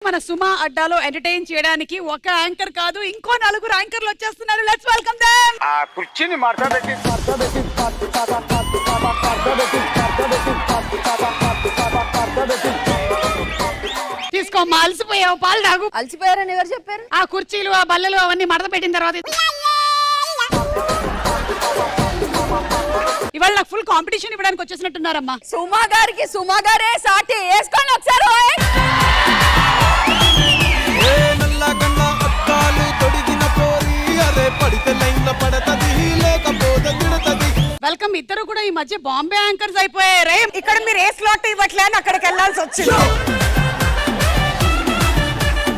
మన సుమా అడ్డాలో ఎంటర్టైన్ చేయడానికి ఒక యాంకర్ కాదు ఇంకో నలుగురు యాంకర్లు వచ్చేస్తున్నారు. Let's welcome them. ఆ కుర్చీని మార్చబెట్టి తీసుకో అలసిపోయావు, పాలు తాగు. అలసిపోయారని ఎవరు చెప్పారు? ఆ కుర్చీలు ఆ బల్లలు అవన్నీ మడత పెట్టిన తర్వాత ఇవాళ నాకు ఫుల్ కాంపిటీషన్ ఇవ్వడానికి వచ్చేసినట్టున్నారమ్మా. సుమా గారికి సుమా గారే సాటి వేసుకోండి ఒకసారి. ఓయ్. వెల్కమ్. ఇద్దరు కూడా ఈ మధ్య బాంబే యాంకర్స్ అయిపోయారే. ఇక్కడ మీరు ఏ స్లాట్ ఇవ్వట్లే అని అక్కడికి వెళ్ళాల్సి వచ్చింది.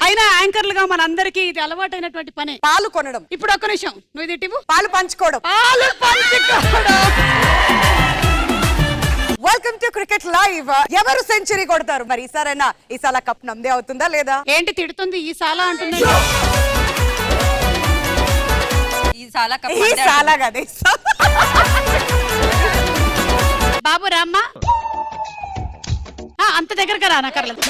అయినా యాంకర్లుగా మనందరికీ ఇది అలవాటైనటువంటి పని, పాలు కొనడం. ఇప్పుడు ఒక్క నిమిషం నువ్వు ఇది ఇవ్వు. పాలు పంచుకోవడం. పాలు పంచుకోవడం. Welcome to cricket live. ఎవరు సెంచరీ కొడతారు మరి ఈసారైనా? ఈసారి కప్ నమ్దే అవుతుందా లేదా? ఏంటి తిడుతుంది ఈ సాలా అంటుంది? ఈ సాలా కదే బాబు రామ్మా. అంత దగ్గరగా రా నకర్లేదు.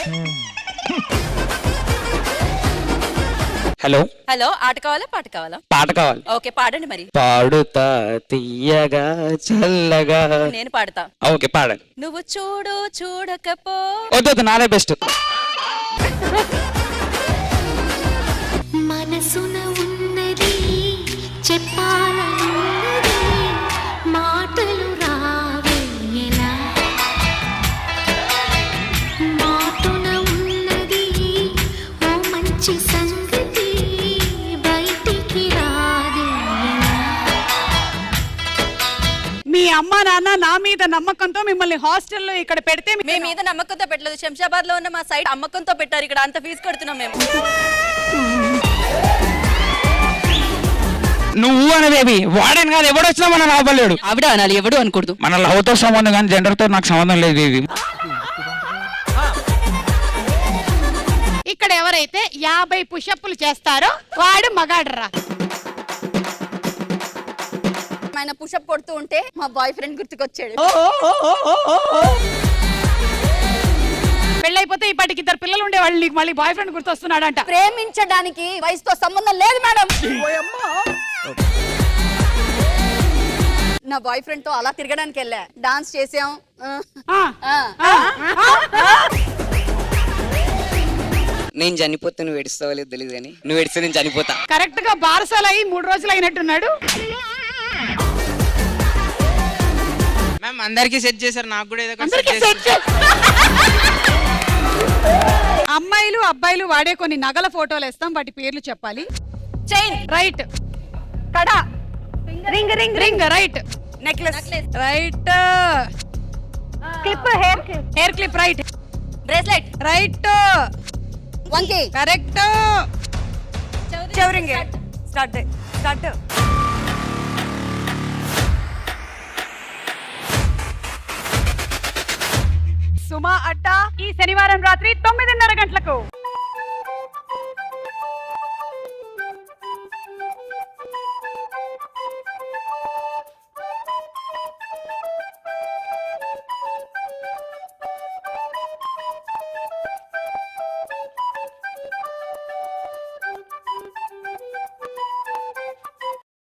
హలో హలో, ఆట కావాలా పాట కావాలా? పాట కావాలి. ఓకే, పాడండి మరి. పాడుతా తీయగా చల్లగా. నేను పాడతా. ఓకే పాడండి. నువ్వు చూడు చూడకపో. వద్దు నాదే బెస్ట్. మనసున ఉన్నది చెప్పాలనున్నది మాటలు రావేలా, మాటున ఉన్నది ఓ మంచి సంగతి బయటికి రాదేలా. మీ అమ్మ నాన్న నా మీద నమ్మకంతో మిమ్మల్ని హాస్టల్లో ఇక్కడ పెడితే మీ మీద నమ్మకంతో పెట్టలేదు, శంషాబాద్ లో ఉన్న మా సైట్ అమ్మకంతో పెట్టారు. ఇక్కడ అంత ఫీజు కడుతున్నాం మేము. నువ్వు అనేది వాడని కాదు, ఎవడు వచ్చినా మన లాభలేడు. ఆవిడ అనాలి, ఎవడు అనకూడదు. మన లవ్ తో సంబంధం కానీ జెండర్ తో నాకు సంబంధం లేదు. ఇది ఇక్కడ ఎవరైతే 50 పుషప్లు చేస్తారో వాడు మగాడరా. ఆయన పుషప్ కొడుతూ ఉంటే మా బాయ్ ఫ్రెండ్ గుర్తుకొచ్చాడు. పెళ్ళైపోతే ఇప్పటికి ఇద్దరు పిల్లలు ఉండేవాళ్ళు, నీకు మళ్ళీ బాయ్ ఫ్రెండ్ గుర్తొస్తున్నాడంట. ప్రేమించడానికి వయసుతో సంబంధం లేదు మేడం. నా బాయ్ ఫ్రెండ్ తో అలా తిరగడానికి వెళ్ళా, డాన్స్ చేసాం. నేను చనిపోతే నువ్వు ఏడుస్తావో లేదు తెలియదు కానీ నువ్వు ఏడిస్తే నేను చనిపోతా. కరెక్ట్ గా బారసాలు అయ్యి 3 రోజులు అయినట్టున్నాడు. మ్యామ్ అందరికి సెట్ చేశారు, నాకు కూడా ఏదో అందరికీ సెట్ అమ్మాయిలు అబ్బాయిలు వాడే కొన్ని నగల ఫోటోలు వేస్తాం, వాటి పేర్లు చెప్పాలి. Chain right. కడా. Ring ring ring right. Necklace right. Clip hair clip right. Bracelet right. వంకి కరెక్ట్. చెవరింగ్ స్టార్ట్ స్టార్ట్. సుమా అడ్డా ఈ శనివారం రాత్రి 9:30 గంటలకు.